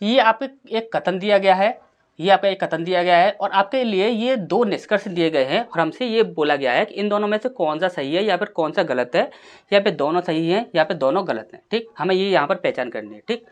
ये आपको एक कथन दिया गया है, ये आपका एक कथन दिया गया है और आपके लिए ये दो निष्कर्ष दिए गए हैं और हमसे ये बोला गया है कि इन दोनों में से कौन सा सही है या फिर कौन सा गलत है, या फिर दोनों सही हैं या फिर दोनों गलत हैं। ठीक, हमें ये यहाँ पर पहचान करनी है। ठीक,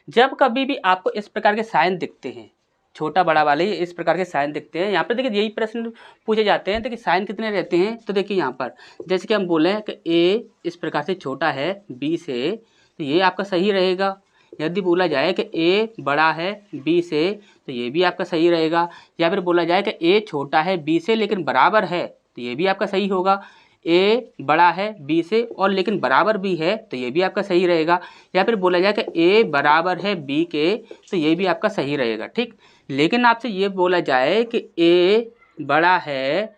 जब कभी भी आपको इस प्रकार के साइन दिखते हैं, छोटा बड़ा वाले इस प्रकार के साइन दिखते हैं, यहाँ पर देखिए यही प्रश्न पूछे जाते हैं। देखिए साइन कितने रहते हैं, तो देखिए यहाँ पर जैसे कि हम बोले कि ए इस प्रकार से छोटा है बी से, तो ये आपका सही रहेगा। यदि बोला जाए कि ए बड़ा है बी से, तो ये भी आपका सही रहेगा। या फिर बोला जाए कि ए छोटा है बी से लेकिन बराबर है, तो ये भी आपका सही होगा। ए बड़ा है बी से और लेकिन बराबर भी है, तो ये भी आपका सही रहेगा। या फिर बोला जाए कि ए बराबर है बी के, तो ये भी आपका सही रहेगा। ठीक, लेकिन आपसे ये बोला जाए कि ए बड़ा है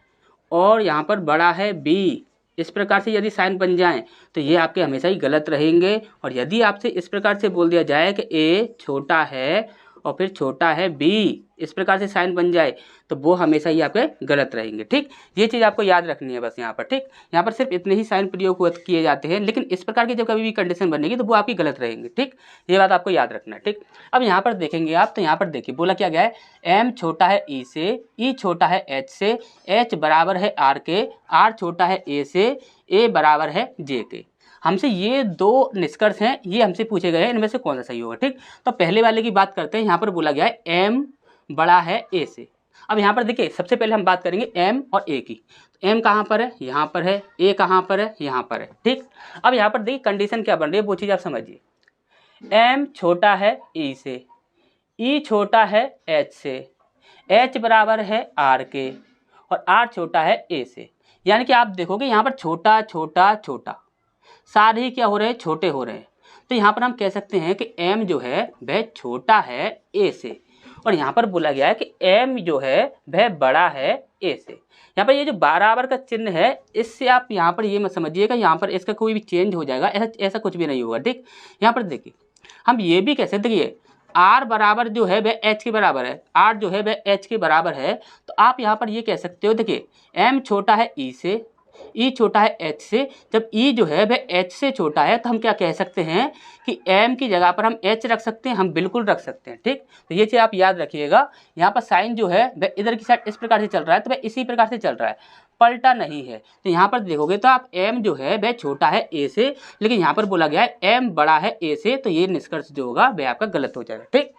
और यहाँ पर बड़ा है बी, इस प्रकार से यदि साइन बन जाएं तो ये आपके हमेशा ही गलत रहेंगे। और यदि आपसे इस प्रकार से बोल दिया जाए कि ए छोटा है और फिर छोटा है बी, इस प्रकार से साइन बन जाए तो वो हमेशा ही आपके गलत रहेंगे। ठीक, ये चीज़ आपको याद रखनी है बस यहाँ पर। ठीक, यहाँ पर सिर्फ इतने ही साइन प्रयोग किए जाते हैं, लेकिन इस प्रकार की जब कभी भी कंडीशन बनेगी तो वो आपकी गलत रहेंगी। ठीक, ये बात आपको याद रखना है। ठीक, अब यहाँ पर देखेंगे आप, तो यहाँ पर देखिए बोला क्या गया है, एम छोटा है ई से, ई छोटा है एच से, एच बराबर है आर के, आर छोटा है ए से, ए बराबर है जे के। हमसे ये दो निष्कर्ष हैं, ये हमसे पूछे गए हैं, इनमें से कौन सा सही होगा। ठीक, तो पहले वाले की बात करते हैं। यहाँ पर बोला गया है एम बड़ा है ए से। अब यहाँ पर देखिए सबसे पहले हम बात करेंगे एम और ए की। तो एम कहाँ पर है, यहाँ पर है, ए कहाँ पर है, यहाँ पर है। ठीक, अब यहाँ पर देखिए कंडीशन क्या बन रही है, वो चीज़ आप समझिए। एम छोटा है ई से, ई छोटा है एच से, एच बराबर है आर के और आर छोटा है ए से। यानी कि आप देखोगे यहाँ पर छोटा छोटा छोटा सारे ही क्या हो रहे हैं, छोटे हो रहे हैं। तो यहाँ पर हम कह सकते हैं कि m जो है वह छोटा है a से, और यहाँ पर बोला गया है कि m जो है वह बड़ा है a से। यहाँ पर ये जो बराबर का चिन्ह है, इससे आप यहाँ पर ये मत समझिएगा यहाँ पर इसका कोई भी चेंज हो जाएगा, ऐसा ऐसा कुछ भी नहीं होगा। ठीक, यहाँ पर देखिए हम ये भी कह सकते, देखिए r बराबर जो है वह h के बराबर है, r जो है वह h के बराबर है। तो आप यहाँ पर ये कह सकते हो, देखिए m छोटा है e से, ई छोटा है एच से। जब ई जो है वह एच से छोटा है तो हम क्या कह सकते हैं कि एम की जगह पर हम एच रख सकते हैं, हम बिल्कुल रख सकते हैं। ठीक, तो ये चीज़ आप याद रखिएगा। यहाँ पर साइन जो है वह इधर की साइड इस प्रकार से चल रहा है, तो वह इसी प्रकार से चल रहा है, पलटा नहीं है। तो यहाँ पर देखोगे तो आप एम जो है वह छोटा है ए से, लेकिन यहाँ पर बोला गया है एम बड़ा है ए से, तो ये निष्कर्ष जो होगा वह आपका गलत हो जाएगा। ठीक,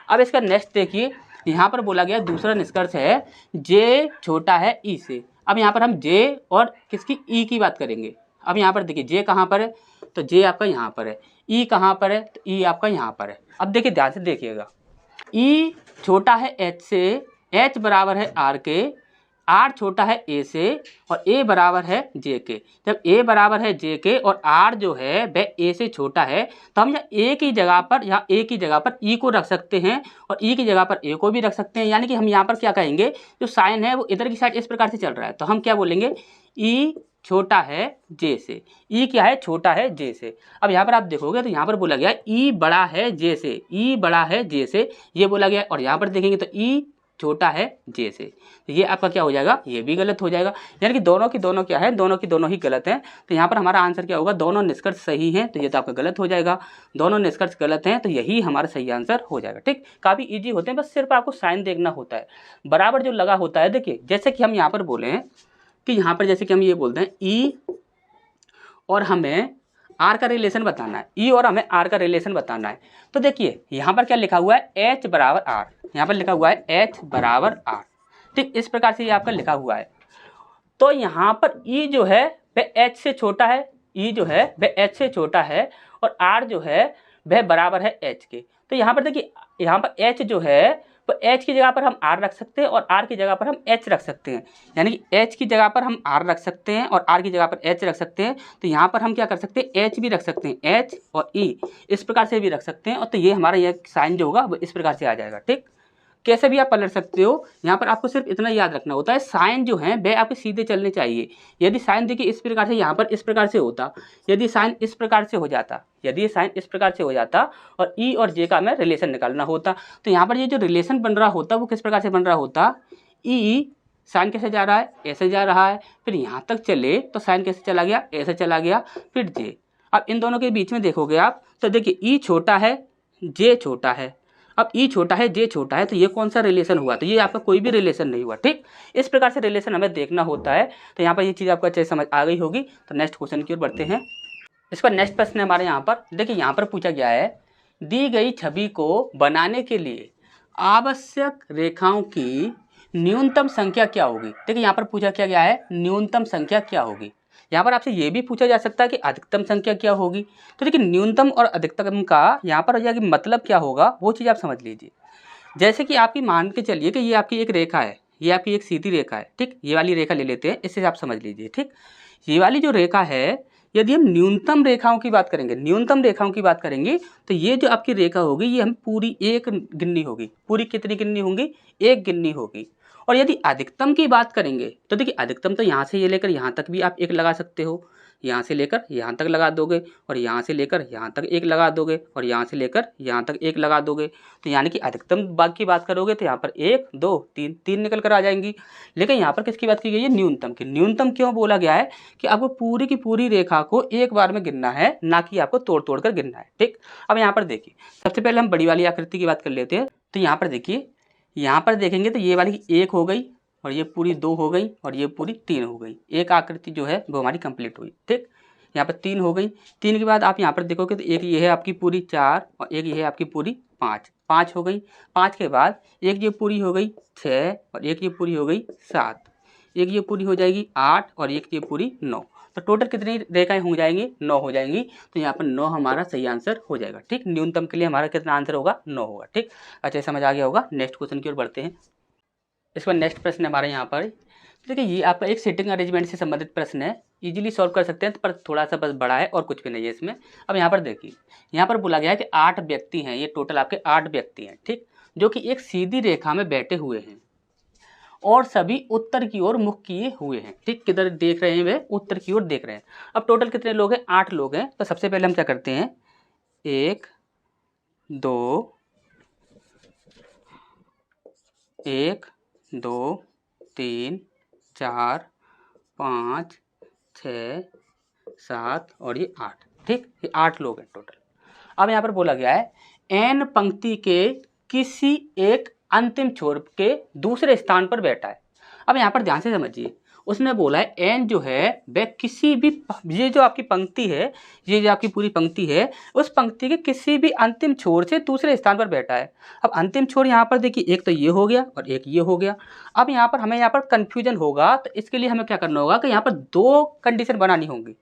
अब इसका नेक्स्ट देखिए, यहाँ पर बोला गया दूसरा निष्कर्ष है जे छोटा है ई से। अब यहाँ पर हम जे और किसकी, ई की बात करेंगे। अब यहाँ पर देखिए जे कहाँ पर है, तो जे आपका यहाँ पर है, ई कहाँ पर है, तो ई आपका यहाँ पर है। अब देखिए ध्यान से देखिएगा, ई छोटा है एच से, एच बराबर है आर के, आर छोटा है ए से और ए बराबर है जे के। जब ए बराबर है जे के और आर जो है वह ए से छोटा है, तो हम यहाँ ए की जगह पर, यहाँ ए की जगह पर ई को रख सकते हैं और ई की जगह पर ए को भी रख सकते हैं। यानी कि हम यहाँ पर क्या कहेंगे, जो साइन है वो इधर की साइड इस प्रकार से चल रहा है, तो हम क्या बोलेंगे, ई छोटा है जे से। ई क्या है, छोटा है जे से। अब यहाँ पर आप देखोगे तो यहाँ पर बोला गया ई बड़ा है जे से, ई बड़ा है जे से, ये बोला गया। और यहाँ पर देखेंगे तो ई छोटा है जे से, तो ये आपका क्या हो जाएगा, ये भी गलत हो जाएगा। यानी कि दोनों की दोनों क्या है, दोनों की दोनों ही गलत हैं। तो यहाँ पर हमारा आंसर क्या होगा, दोनों निष्कर्ष सही हैं, तो ये तो आपका गलत हो जाएगा। दोनों निष्कर्ष गलत हैं, तो यही हमारा सही आंसर हो जाएगा। ठीक, काफ़ी ईजी होते हैं, बस सिर्फ आपको साइन देखना होता है, बराबर जो लगा होता है। देखिए जैसे कि हम यहाँ पर बोले हैं कि यहाँ पर जैसे कि हम ये बोलते हैं ई और हमें आर का रिलेशन बताना है, ई और हमें आर का रिलेशन बताना है। तो देखिए यहाँ पर क्या लिखा हुआ है, एच बराबर आर, यहाँ पर लिखा हुआ है एच बराबर आर। ठीक, इस प्रकार से ये आपका लिखा हुआ है। तो यहाँ पर ई जो है वह एच से छोटा है, ई जो है वह एच से छोटा है और आर जो है वह बराबर है एच के। तो यहाँ पर देखिए, यहाँ पर एच जो है तो एच की जगह पर हम आर रख सकते हैं और आर की जगह पर हम एच रख सकते हैं। यानी कि एच की जगह पर हम आर रख सकते हैं और आर की जगह पर एच रख सकते हैं। तो यहाँ पर हम क्या कर सकते हैं, एच भी रख सकते हैं, एच और ई इस प्रकार से भी रख सकते हैं। और तो ये हमारा यह साइन जो होगा वो इस प्रकार से आ जाएगा। ठीक, कैसे भी आप पलट सकते हो, यहाँ पर आपको सिर्फ इतना याद रखना होता है, साइन जो है वह आपके सीधे चलने चाहिए। यदि साइन देखिए इस प्रकार से यहाँ पर इस प्रकार से होता, यदि साइन इस प्रकार से हो जाता, यदि साइन इस प्रकार से हो जाता और ई और जे का हमें रिलेशन निकालना होता, तो यहाँ पर ये जो रिलेशन बन रहा होता वो किस प्रकार से बन रहा होता, ई साइन कैसे जा रहा है, ऐसे जा रहा है, फिर यहाँ तक चले तो साइन कैसे चला गया, ऐसे चला गया, फिर जे। अब इन दोनों के बीच में देखोगे आप तो देखिए ई छोटा है, जे छोटा है। अब ई छोटा है, जे छोटा है, तो ये कौन सा रिलेशन हुआ? तो ये आपका कोई भी रिलेशन नहीं हुआ। ठीक, इस प्रकार से रिलेशन हमें देखना होता है। तो यहाँ पर ये चीज़ आपको अच्छे से समझ आ गई होगी। तो नेक्स्ट क्वेश्चन की ओर बढ़ते हैं। इसका नेक्स्ट प्रश्न है हमारे यहाँ पर, देखिए यहाँ पर पूछा गया है, दी गई छवि को बनाने के लिए आवश्यक रेखाओं की न्यूनतम संख्या क्या होगी? देखिए यहाँ पर पूछा क्या गया है, न्यूनतम संख्या क्या होगी। यहाँ पर आपसे ये भी पूछा जा सकता है कि अधिकतम संख्या क्या होगी। तो देखिए न्यूनतम और अधिकतम का यहाँ पर कि मतलब क्या होगा वो चीज़ आप समझ लीजिए। जैसे कि आपकी मान के चलिए कि ये आपकी एक रेखा है, ये आपकी एक सीधी रेखा है। ठीक, ये वाली रेखा ले लेते हैं, इससे आप समझ लीजिए। ठीक, ये वाली जो रेखा है, यदि हम न्यूनतम रेखाओं की बात करेंगे, न्यूनतम रेखाओं की बात करेंगे, तो ये जो आपकी रेखा होगी ये हम पूरी एक गिननी होगी। पूरी कितनी गिननी होंगी? एक गिननी होगी। और यदि अधिकतम की बात करेंगे तो देखिए अधिकतम तो यहाँ से ये लेकर यहाँ तक भी आप एक लगा सकते हो, यहाँ से लेकर यहाँ तक लगा दोगे, और यहाँ से लेकर यहाँ तक एक लगा दोगे, और यहाँ से लेकर यहाँ तक एक लगा दोगे। तो यानी कि अधिकतम भाग की बात करोगे तो यहाँ पर 1 2 3 3 निकल कर आ जाएंगी। लेकिन यहाँ पर किसकी बात की गई है? न्यूनतम की। न्यूनतम क्यों बोला गया है? कि आपको पूरी की पूरी रेखा को एक बार में गिनना है, ना कि आपको तोड़ तोड़ कर गिनना है। ठीक, अब यहाँ पर देखिए, सबसे पहले हम बड़ी वाली आकृति की बात कर लेते हैं। तो यहाँ पर देखिए, यहाँ पर देखेंगे तो ये वाली 1 हो गई, और ये पूरी 2 हो गई, और ये पूरी 3 हो गई। एक आकृति जो है वो हमारी कंप्लीट हुई। ठीक, यहाँ पर 3 हो गई। 3 के बाद आप यहाँ पर देखोगे तो एक ये है आपकी पूरी 4, और एक ये है आपकी पूरी 5। 5 हो गई। 5 के बाद एक ये पूरी हो गई 6, और एक ये पूरी हो गई 7, एक ये पूरी हो जाएगी 8, और एक ये पूरी 9। तो टोटल कितनी रेखाएं हो जाएंगी? 9 हो जाएंगी। तो यहाँ पर 9 हमारा सही आंसर हो जाएगा। ठीक, न्यूनतम के लिए हमारा कितना आंसर होगा? 9 होगा। ठीक, अच्छा समझ आ गया होगा। नेक्स्ट क्वेश्चन की ओर बढ़ते हैं। इसका नेक्स्ट प्रश्न हमारे यहाँ पर, देखिए ये आपका एक सीटिंग अरेंजमेंट से संबंधित प्रश्न है। इजीली सॉल्व कर सकते हैं, पर थोड़ा सा बस बड़ा है और कुछ भी नहीं है इसमें। अब यहाँ पर देखिए, यहाँ पर बोला गया है कि 8 व्यक्ति हैं, ये टोटल आपके 8 व्यक्ति हैं। ठीक, जो कि एक सीधी रेखा में बैठे हुए हैं और सभी उत्तर की ओर मुख किए हुए हैं। ठीक, किधर देख रहे हैं? वे उत्तर की ओर देख रहे हैं। अब टोटल कितने लोग हैं? 8 लोग हैं। तो सबसे पहले हम क्या करते हैं, 1 2 3 4 5 6 7 और ये 8। ठीक, ये 8 लोग हैं टोटल। अब यहाँ पर बोला गया है एन पंक्ति के किसी एक अंतिम छोर के दूसरे स्थान पर बैठा है। अब यहाँ पर ध्यान से समझिए, उसने बोला है एन जो है वह किसी भी, ये जो आपकी पंक्ति है, ये जो आपकी पूरी पंक्ति है, उस पंक्ति के किसी भी अंतिम छोर से दूसरे स्थान पर बैठा है। अब अंतिम छोर यहाँ पर देखिए, एक तो ये हो गया और एक ये हो गया। अब यहाँ पर हमें यहाँ पर कन्फ्यूजन होगा, तो इसके लिए हमें क्या करना होगा कि यहाँ पर 2 कंडीशन बनानी होंगी,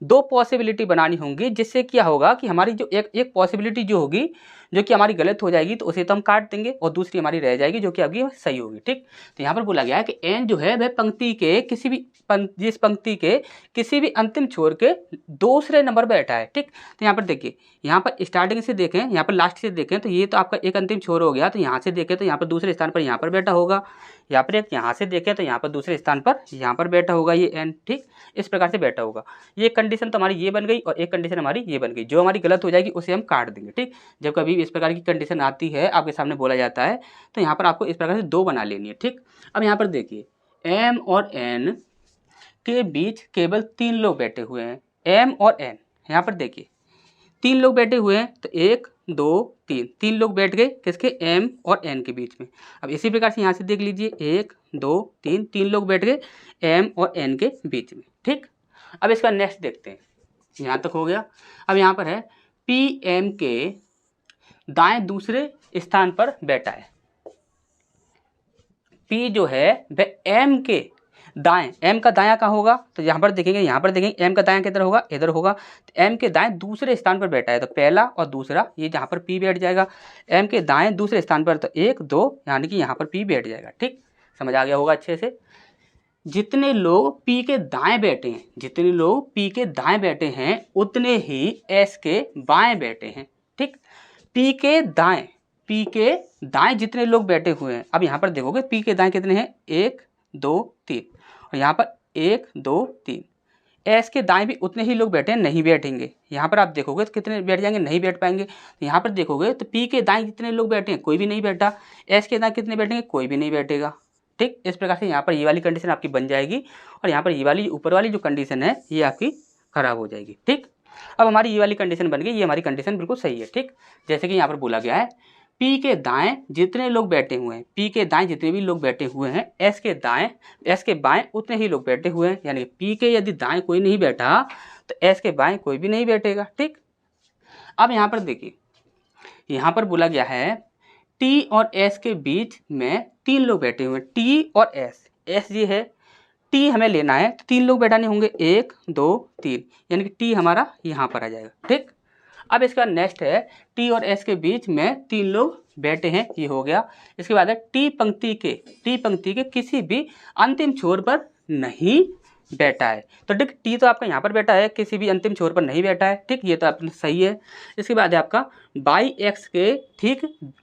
2 पॉसिबिलिटी बनानी होंगी। जिससे क्या होगा कि हमारी जो एक पॉसिबिलिटी जो होगी, जो कि हमारी गलत हो जाएगी, तो उसे तो हम काट देंगे, और दूसरी हमारी रह जाएगी जो कि आपकी सही होगी। ठीक, तो यहाँ पर बोला गया है कि एन जो है वह पंक्ति के किसी भी जिस पंक्ति के किसी भी अंतिम छोर के दूसरे नंबर पर बैठा है। ठीक, तो यहाँ पर देखिए, यहाँ पर स्टार्टिंग से देखें, यहाँ पर लास्ट से देखें, तो ये तो आपका एक अंतिम छोर हो गया। तो यहाँ से देखें तो यहाँ पर दूसरे स्थान पर यहाँ पर बैठा होगा। यहाँ पर एक यहाँ से देखें तो यहाँ पर दूसरे स्थान पर यहाँ पर बैठा होगा ये एन। ठीक, इस प्रकार से बैठा होगा। ये कंडीशन तो हमारी ये बन गई, और एक कंडीशन हमारी ये बन गई। जो हमारी गलत हो जाएगी उसे हम काट देंगे। ठीक, जब कभी इस प्रकार की कंडीशन आती है, आपके सामने बोला जाता है, तो यहाँ पर आपको इस प्रकार से 2 बना लेनी है। ठीक, अब यहाँ पर देखिए, एम और एन के बीच केवल 3 लोग बैठे हुए हैं। एम और एन, यहाँ पर देखिए 3 लोग बैठे हुए हैं। तो 1 2 3 लोग बैठ गए किसके? एम और एन के बीच में। अब इसी प्रकार से यहाँ से देख लीजिए, 1 2 3 लोग बैठ गए एम और एन के बीच में। ठीक, अब इसका नेक्स्ट देखते हैं। यहाँ तक हो गया। अब यहाँ पर है पी एम के दाएं दूसरे स्थान पर बैठा है। पी जो है वह एम के दाएं, एम का दायां कहाँ होगा? तो यहाँ पर देखेंगे, यहाँ पर देखेंगे एम का दायां किधर होगा? इधर होगा। तो एम के दाएं दूसरे स्थान पर बैठा है, तो पहला और दूसरा ये जहाँ पर पी बैठ जाएगा। एम के दाएं दूसरे स्थान पर, तो 1 2 यानी कि यहाँ पर पी बैठ जाएगा। ठीक, समझ आ गया होगा अच्छे से। जितने लोग पी के दाएं बैठे हैं, जितने लोग पी के दाएं बैठे हैं, उतने ही एस के बाएं बैठे हैं। ठीक, पी के दाएं जितने लोग बैठे हुए हैं। अब यहाँ पर देखोगे पी के दाएं कितने हैं? 1 2 3, और यहाँ पर 1 2 3। एस के दाएं भी उतने ही लोग बैठे हैं, नहीं बैठेंगे। यहाँ पर आप देखोगे तो कितने बैठ जाएंगे? नहीं बैठ पाएंगे। तो यहाँ पर देखोगे तो पी के दाएं जितने लोग बैठे हैं, कोई भी नहीं बैठा। एस के दाएं कितने बैठेंगे? कोई भी नहीं बैठेगा। ठीक, इस प्रकार से यहाँ पर ये वाली कंडीशन आपकी बन जाएगी, और यहाँ पर ये वाली ऊपर वाली जो कंडीशन है ये आपकी खराब हो जाएगी। ठीक, अब हमारी ये वाली कंडीशन बन गई, ये हमारी कंडीशन बिल्कुल सही है। ठीक, जैसे कि यहाँ पर बोला गया है पी के दाएं जितने लोग बैठे हुए हैं, पी के दाएं जितने भी लोग बैठे हुए हैं, एस के बाएं उतने ही लोग बैठे हुए हैं। यानी पी के यदि दाएं कोई नहीं बैठा तो एस के बाएं कोई भी नहीं बैठेगा। ठीक, अब यहाँ पर देखिए, यहाँ पर बोला गया है टी और एस के बीच में 3 लोग बैठे हुए हैं, टी और एस ये है, टी हमें लेना है तो 3 लोग बैठाने होंगे, 1 2 3, यानी कि टी हमारा यहाँ पर आ जाएगा। ठीक, अब इसका नेक्स्ट है टी और एस के बीच में 3 लोग बैठे हैं, ये हो गया। इसके बाद है टी पंक्ति के किसी भी अंतिम छोर पर नहीं बैठा है। तो ठीक, टी तो आपका यहाँ पर बैठा है, किसी भी अंतिम छोर पर नहीं बैठा है। ठीक, ये तो आपने सही है। इसके बाद है आपका बाई एक्स के ठीक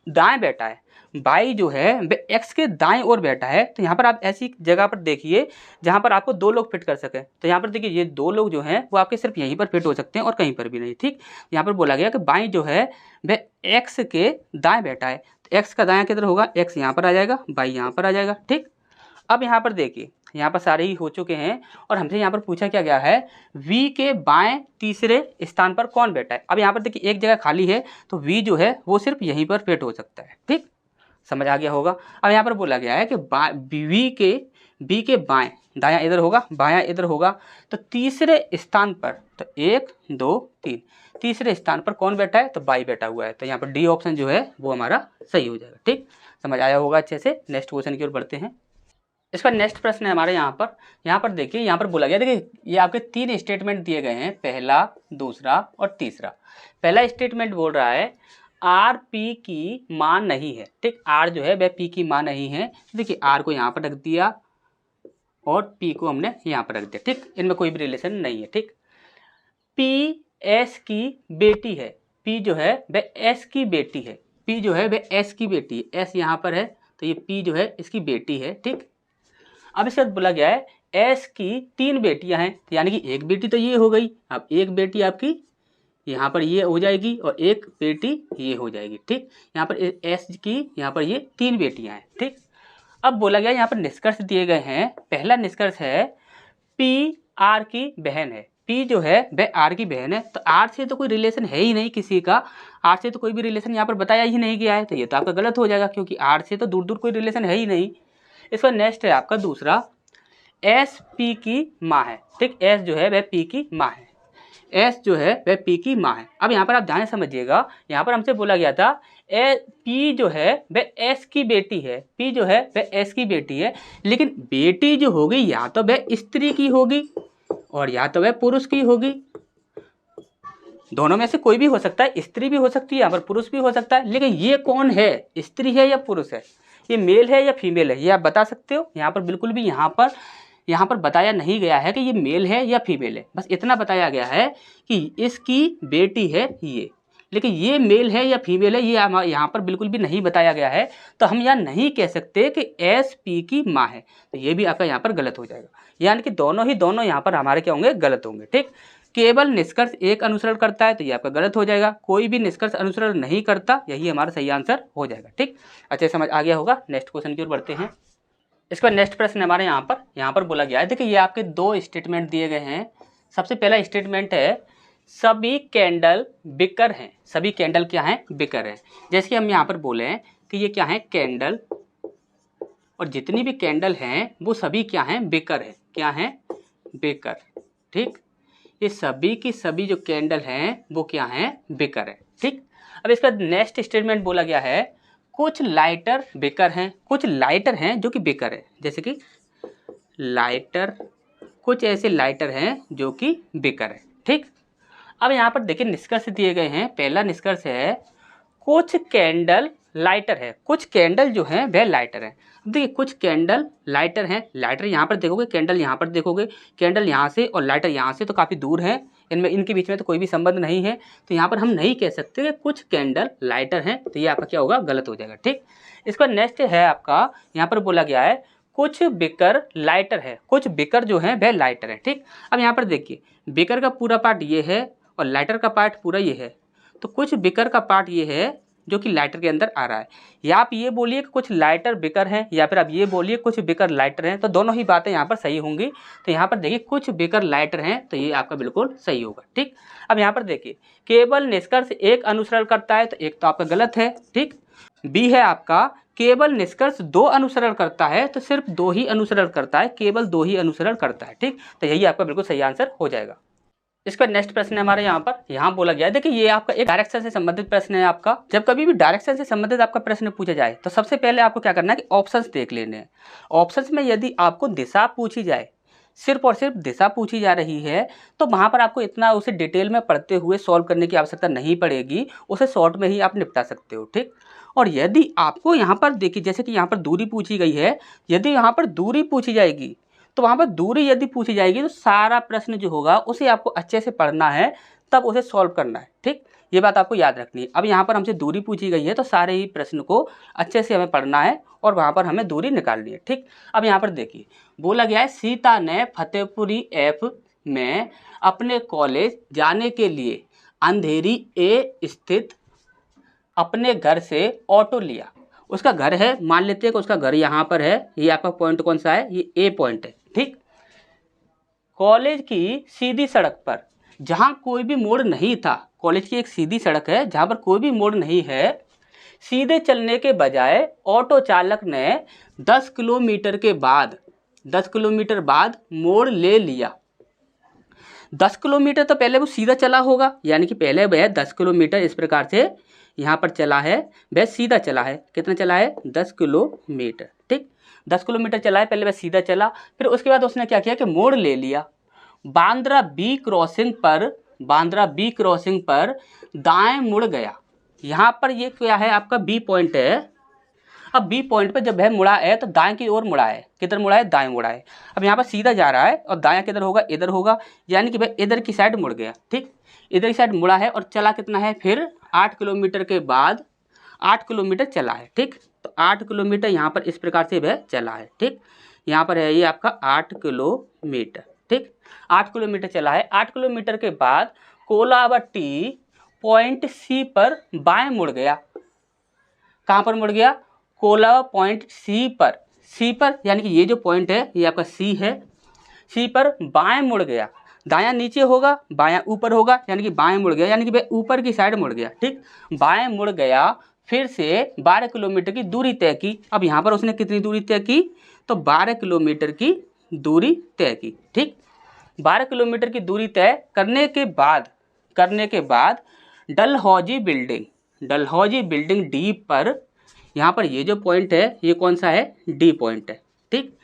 दाएं बैठा है, बाई जो है एक्स के दाएं ओर बैठा है। तो यहाँ पर आप ऐसी जगह पर देखिए जहाँ पर आपको 2 लोग फिट कर सकें। तो यहाँ पर देखिए ये 2 लोग जो हैं वो आपके सिर्फ यहीं पर फिट हो सकते हैं और कहीं पर भी नहीं। ठीक, यहाँ पर बोला गया कि बाई जो है वह एक्स के दाएं बैठा है, तो एक्स का दायां किधर होगा, एक्स यहाँ पर आ जाएगा, बाई यहाँ पर आ जाएगा। ठीक, अब यहाँ पर देखिए, यहाँ पर सारे ही हो चुके हैं और हमसे यहाँ पर पूछा क्या गया है, V के बाएं तीसरे स्थान पर कौन बैठा है। अब यहाँ पर देखिए एक जगह खाली है तो V जो है वो सिर्फ यहीं पर फिट हो सकता है। ठीक, समझ आ गया होगा। अब यहाँ पर बोला गया है कि बी के बाएं, दायां इधर होगा, बायां इधर होगा, तो तीसरे स्थान पर, तो 1 2 3, तीसरे स्थान पर कौन बैठा है, तो बाई बैठा हुआ है। तो यहाँ पर डी ऑप्शन जो है वो हमारा सही हो जाएगा। ठीक, समझ आया होगा अच्छे से। नेक्स्ट क्वेश्चन की ओर बढ़ते हैं। इसका नेक्स्ट प्रश्न है हमारे यहाँ पर देखिए, यहाँ पर बोला गया, देखिए ये आपके 3 स्टेटमेंट दिए गए हैं, पहला, दूसरा और तीसरा। पहला स्टेटमेंट बोल रहा है आर पी की मां नहीं है। ठीक, आर जो है वह पी की मां नहीं है। देखिए आर को यहाँ पर रख दिया और पी को हमने यहाँ पर रख दिया। ठीक, इनमें कोई भी रिलेशन नहीं है। ठीक, पी एस की बेटी है, पी जो है वह एस की बेटी है, पी जो है वह एस की बेटी है, एस यहाँ पर है तो ये पी जो है इसकी बेटी है। ठीक, अब इसके बाद बोला गया है एस की 3 बेटियां हैं, यानी कि एक बेटी तो ये हो गई, अब एक बेटी आपकी यहाँ पर ये हो जाएगी और एक बेटी ये हो जाएगी। ठीक, यहाँ पर एस की यहाँ पर ये 3 बेटियां हैं। ठीक, अब बोला गया यहाँ पर निष्कर्ष दिए गए हैं। पहला निष्कर्ष है पी आर की बहन है, पी जो है वह आर की बहन है। तो आर से तो कोई रिलेशन है ही नहीं किसी का, आर से तो कोई भी रिलेशन यहाँ पर बताया ही नहीं गया है, तो ये तो आपका गलत हो जाएगा क्योंकि आर से तो दूर दूर कोई रिलेशन है ही नहीं। इसका नेक्स्ट है आपका दूसरा, एस पी की माँ है। ठीक, एस जो है वह पी की माँ है, एस जो है वह पी की माँ है। अब यहाँ पर आप ध्यान समझिएगा, यहाँ पर हमसे बोला गया था पी जो है वह एस की बेटी है, पी जो है वह एस की बेटी है, लेकिन बेटी जो होगी या तो वह स्त्री की होगी और या तो वह पुरुष की होगी, दोनों में से कोई भी हो सकता है, स्त्री भी हो सकती है यहाँ पर पुरुष भी हो सकता है। लेकिन ये कौन है, स्त्री है या पुरुष है, ये मेल है या फीमेल है, ये आप बता सकते हो। यहाँ पर बिल्कुल भी यहाँ पर बताया नहीं गया है कि ये मेल है या फीमेल है, बस इतना बताया गया है कि इसकी बेटी है ये, लेकिन ये मेल है या फीमेल है ये यहाँ पर बिल्कुल भी नहीं बताया गया है। तो हम यहाँ नहीं कह सकते कि एस पी की माँ है, तो ये भी आपका यहाँ पर गलत हो जाएगा। यानी कि दोनों यहाँ पर हमारे क्या होंगे, गलत होंगे। ठीक, केवल निष्कर्ष एक अनुसरण करता है तो ये आपका गलत हो जाएगा, कोई भी निष्कर्ष अनुसरण नहीं करता, यही हमारा सही आंसर हो जाएगा। ठीक, अच्छे समझ आ गया होगा। नेक्स्ट क्वेश्चन की ओर बढ़ते हैं। इसका नेक्स्ट प्रश्न हमारे यहाँ पर बोला गया है, देखिए ये आपके 2 स्टेटमेंट दिए गए हैं। सबसे पहला स्टेटमेंट है सभी कैंडल बिकर हैं, सभी कैंडल क्या हैं, बिकर हैं। जैसे कि हम यहाँ पर बोले हैं कि ये क्या है, कैंडल, और जितनी भी कैंडल हैं वो सभी क्या हैं, बिकर है, क्या हैं, बिकर। ठीक, ये सभी की सभी जो कैंडल हैं वो क्या हैं, बिकर है। ठीक, अब इसका नेक्स्ट स्टेटमेंट बोला गया है कुछ लाइटर बिकर हैं, कुछ लाइटर हैं जो कि बिकर है, जैसे कि लाइटर, कुछ ऐसे लाइटर हैं जो कि बिकर है। ठीक, अब यहाँ पर देखिए निष्कर्ष दिए गए हैं। पहला निष्कर्ष है कुछ कैंडल लाइटर है, कुछ कैंडल जो हैं वह लाइटर हैं। देखिए कुछ कैंडल लाइटर हैं, लाइटर यहाँ पर देखोगे, कैंडल यहाँ पर देखोगे, कैंडल यहाँ से और लाइटर यहाँ से तो काफ़ी दूर है, इनके बीच में तो कोई भी संबंध नहीं है, तो यहाँ पर हम नहीं कह सकते कि कुछ कैंडल लाइटर हैं, तो ये आपका क्या होगा, गलत हो जाएगा। ठीक, इसका नेक्स्ट है आपका, यहाँ पर बोला गया है कुछ बिकर लाइटर है, कुछ बिकर जो है वह लाइटर है। ठीक, अब यहाँ पर देखिए बिकर का पूरा पार्ट ये है और लाइटर का पार्ट पूरा ये है, तो कुछ बिकर का पार्ट ये है जो कि लाइटर के अंदर आ रहा है, या आप ये बोलिए कि कुछ लाइटर बिकर हैं, या फिर आप ये बोलिए कुछ बिकर लाइटर हैं, तो दोनों ही बातें यहाँ पर सही होंगी। तो यहाँ पर देखिए कुछ बिकर लाइटर हैं, तो ये आपका बिल्कुल सही होगा। ठीक, अब यहाँ पर देखिए केवल निष्कर्ष एक अनुसरण करता है, तो एक तो आपका गलत है। ठीक, बी है आपका केवल निष्कर्ष 2 अनुसरण करता है, तो सिर्फ 2 ही अनुसरण करता है, केवल 2 ही अनुसरण करता है। ठीक, तो यही आपका बिल्कुल सही आंसर हो जाएगा। इसका नेक्स्ट प्रश्न है हमारे यहाँ बोला गया है, देखिए ये आपका एक डायरेक्शन से संबंधित प्रश्न है आपका। जब कभी भी डायरेक्शन से संबंधित आपका प्रश्न पूछा जाए तो सबसे पहले आपको क्या करना है कि ऑप्शंस देख लेने हैं। ऑप्शंस में यदि आपको दिशा पूछी जाए, सिर्फ और सिर्फ दिशा पूछी जा रही है, तो वहाँ पर आपको इतना उसे डिटेल में पढ़ते हुए सॉल्व करने की आवश्यकता नहीं पड़ेगी, उसे शॉर्ट में ही आप निपटा सकते हो। ठीक, और यदि आपको यहाँ पर देखिए जैसे कि यहाँ पर दूरी पूछी गई है, यदि यहाँ पर दूरी पूछी जाएगी तो वहाँ पर दूरी यदि पूछी जाएगी तो सारा प्रश्न जो होगा उसे आपको अच्छे से पढ़ना है, तब उसे सॉल्व करना है। ठीक, ये बात आपको याद रखनी है। अब यहाँ पर हमसे दूरी पूछी गई है तो सारे ही प्रश्न को अच्छे से हमें पढ़ना है और वहाँ पर हमें दूरी निकालनी है। ठीक, अब यहाँ पर देखिए बोला गया है सीता ने फतेहपुरी एफ में अपने कॉलेज जाने के लिए अंधेरी ए स्थित अपने घर से ऑटो लिया। उसका घर है, मान लेते हैं कि उसका घर यहाँ पर है, ये आपका पॉइंट कौन सा है, ये ए पॉइंट है। ठीक, कॉलेज की सीधी सड़क पर जहाँ कोई भी मोड़ नहीं था, कॉलेज की एक सीधी सड़क है जहाँ पर कोई भी मोड़ नहीं है, सीधे चलने के बजाय ऑटो चालक ने 10 किलोमीटर बाद मोड़ ले लिया। 10 किलोमीटर तो पहले वो सीधा चला होगा, यानी कि पहले वह 10 किलोमीटर इस प्रकार से यहाँ पर चला है, वह सीधा चला है। कितना चला है, 10 किलोमीटर। ठीक, 10 किलोमीटर चला है, पहले वह सीधा चला, फिर उसके बाद उसने क्या किया कि मोड़ ले लिया। बांद्रा बी क्रॉसिंग पर दाएं मुड़ गया। यहाँ पर ये क्या है आपका बी पॉइंट है। अब बी पॉइंट पर जब वह मुड़ा है तो दाएं की ओर मुड़ा है, किधर मुड़ा है, दाएं मुड़ा है। अब यहाँ पर सीधा जा रहा है और दायां किधर होगा, इधर होगा, यानी कि वह इधर की साइड मुड़ गया। ठीक, इधर की साइड मुड़ा है और चला कितना है, फिर 8 किलोमीटर के बाद 8 किलोमीटर चला है। ठीक, तो 8 किलोमीटर यहाँ पर इस प्रकार से वह चला है। ठीक, यहाँ पर है ये आपका 8 किलोमीटर। ठीक, 8 किलोमीटर चला है। 8 किलोमीटर के बाद कोलावटी पॉइंट सी पर बाएं मुड़ गया। कहाँ पर मुड़ गया, कोला पॉइंट सी पर यानी कि ये जो पॉइंट है ये आपका सी है, सी पर बाएं मुड़ गया। दायां नीचे होगा, बायां ऊपर होगा, यानी कि बाएं मुड़ गया, यानी कि वह ऊपर की साइड मुड़ गया। ठीक, बाएं मुड़ गया, फिर से 12 किलोमीटर की दूरी तय की। अब यहाँ पर उसने कितनी दूरी तय की, तो 12 किलोमीटर की दूरी तय की। ठीक, 12 किलोमीटर की दूरी तय करने के बाद डलहौजी बिल्डिंग डी पर, यहाँ पर ये जो पॉइंट है ये कौन सा है, डी पॉइंट है। ठीक,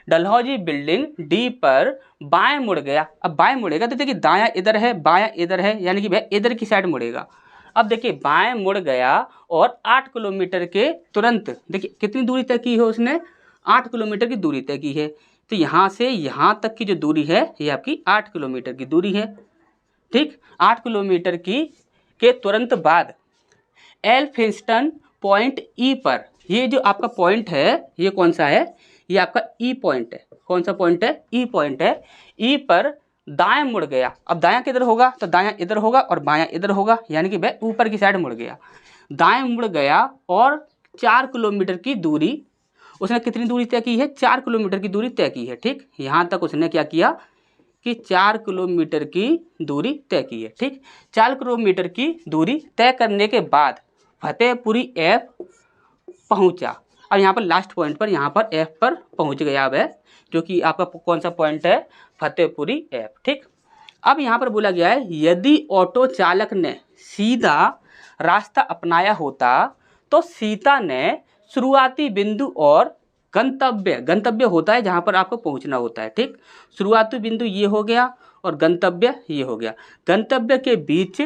डलहौजी बिल्डिंग डी पर बाएं मुड़ गया। अब बाएं मुड़ेगा तो देखिए दायां इधर है, बायां इधर है, यानी कि वह इधर की साइड मुड़ेगा। अब देखिए बाएं मुड़ गया और 8 किलोमीटर के तुरंत देखिए कितनी दूरी तय की है उसने, 8 किलोमीटर की दूरी तय की है। तो यहाँ से यहाँ तक की जो दूरी है ये आपकी 8 किलोमीटर की दूरी है। ठीक, 8 किलोमीटर की के तुरंत बाद एल्फिंस्टन पॉइंट ई पर, ये जो आपका पॉइंट है ये कौन सा है, ये आपका ई पॉइंट है। कौन सा पॉइंट है, ई पॉइंट है। ई पर दाएं मुड़ गया। अब दायां किधर होगा, तो दायां इधर होगा और बायां इधर होगा, यानी कि वह ऊपर की साइड मुड़ गया। दाएं मुड़ गया और 4 किलोमीटर की दूरी उसने कितनी दूरी तय की है, 4 किलोमीटर की दूरी तय की है। ठीक, यहाँ तक उसने क्या किया कि 4 किलोमीटर की दूरी तय की है। ठीक, 4 किलोमीटर की दूरी तय करने के बाद फतेहपुरी एफ पहुंचा। अब यहाँ पर लास्ट पॉइंट पर यहाँ पर एफ पर पहुंच गया अब है, जो कि आपका कौन सा पॉइंट है, फतेहपुरी एफ। ठीक, अब यहाँ पर बोला गया है यदि ऑटो चालक ने सीधा रास्ता अपनाया होता तो सीता ने शुरुआती बिंदु और गंतव्य होता है जहाँ पर आपको पहुँचना होता है। ठीक, शुरुआती बिंदु ये हो गया और गंतव्य ये हो गया। गंतव्य के बीच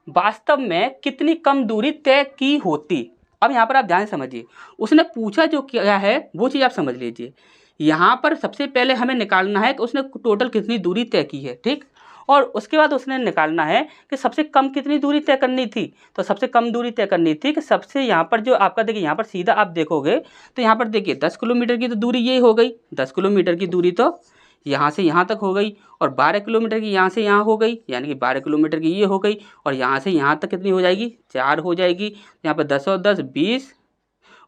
वास्तव में कितनी कम दूरी तय की होती। अब यहाँ पर आप ध्यान समझिए, उसने पूछा जो क्या है वो चीज़ आप समझ लीजिए। यहाँ पर सबसे पहले हमें निकालना है कि उसने टोटल कितनी दूरी तय की है। ठीक, और उसके बाद उसने निकालना है कि सबसे कम कितनी दूरी तय करनी थी। तो सबसे कम दूरी तय करनी थी कि सबसे यहाँ पर जो आपका देखिए यहाँ पर सीधा आप देखोगे तो यहाँ पर देखिए 10 किलोमीटर की तो दूरी ये हो गई, 10 किलोमीटर की दूरी तो यहाँ से यहाँ तक हो गई, और 12 किलोमीटर की यहाँ से यहाँ हो गई, यानी कि 12 किलोमीटर की ये हो गई, और यहाँ से यहाँ तक कितनी हो जाएगी, 4 हो जाएगी। यहाँ पर 10 और 10 20,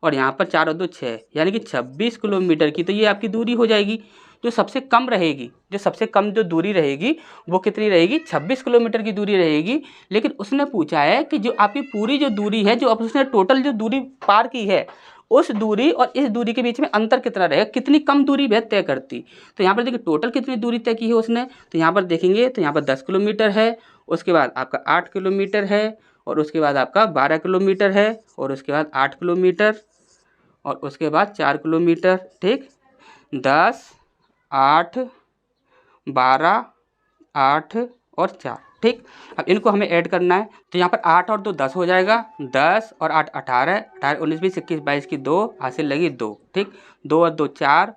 और यहाँ पर 4 और 2 6, यानी कि 26 किलोमीटर की तो ये आपकी दूरी हो जाएगी। जो सबसे कम रहेगी, जो सबसे कम जो दूरी रहेगी वो कितनी रहेगी, 26 किलोमीटर की दूरी रहेगी। लेकिन उसने पूछा है कि जो आपकी पूरी जो दूरी है, जो अब उसने टोटल जो दूरी पार की है, उस दूरी और इस दूरी के बीच में अंतर कितना रहेगा, कितनी कम दूरी वह तय करती। तो यहाँ पर देखिए टोटल कितनी दूरी तय की है उसने, तो यहाँ पर देखेंगे तो यहाँ पर 10 किलोमीटर है, उसके बाद आपका 8 किलोमीटर है, और उसके बाद आपका 12 किलोमीटर है, और उसके बाद 8 किलोमीटर, और उसके बाद 4 किलोमीटर। ठीक, 10, 8, 12, 8 और 4। ठीक, अब इनको हमें ऐड करना है, तो यहाँ पर 8 और 2 10 हो जाएगा, 10 और 8 18, 18 19 20 21 22 की 2 हासिल लगी 2। ठीक, 2 और 2 4,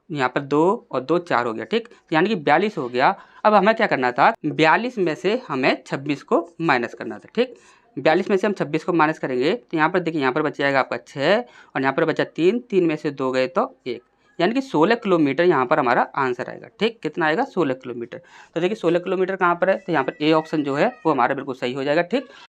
यहाँ पर 2 और 2 4 हो गया। ठीक, यानी कि 42 हो गया। अब हमें क्या करना था, 42 में से हमें 26 को माइनस करना था। ठीक, 42 में से हम 26 को माइनस करेंगे तो यहाँ पर देखिए, यहाँ पर बच जाएगा आपका 6, और यहाँ पर बचा 3, 3 में से 2 गए तो 1, यानी कि 16 किलोमीटर यहाँ पर हमारा आंसर आएगा। ठीक, कितना आएगा, 16 किलोमीटर। तो देखिए 16 किलोमीटर कहाँ पर है, तो यहाँ पर ए ऑप्शन जो है वो हमारा बिल्कुल सही हो जाएगा। ठीक।